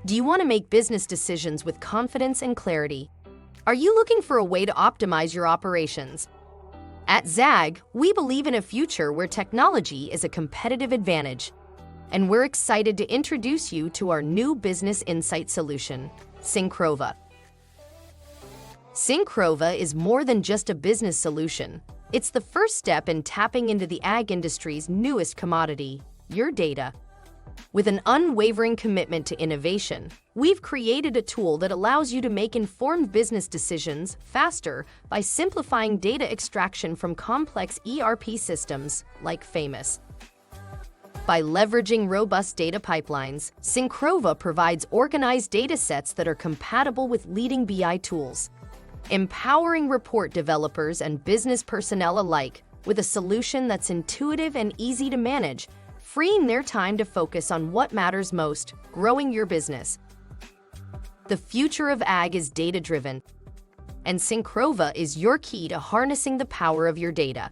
Do you want to make business decisions with confidence and clarity? Are you looking for a way to optimize your operations? At ZAG, we believe in a future where technology is a competitive advantage, and we're excited to introduce you to our new business insight solution, Syncrova. Syncrova is more than just a business solution. It's the first step in tapping into the ag industry's newest commodity, your data. With an unwavering commitment to innovation, we've created a tool that allows you to make informed business decisions faster by simplifying data extraction from complex ERP systems like Famous. By leveraging robust data pipelines, Syncrova provides organized data sets that are compatible with leading BI tools, empowering report developers and business personnel alike with a solution that's intuitive and easy to manage, freeing their time to focus on what matters most, growing your business. The future of ag is data-driven, and Syncrova is your key to harnessing the power of your data.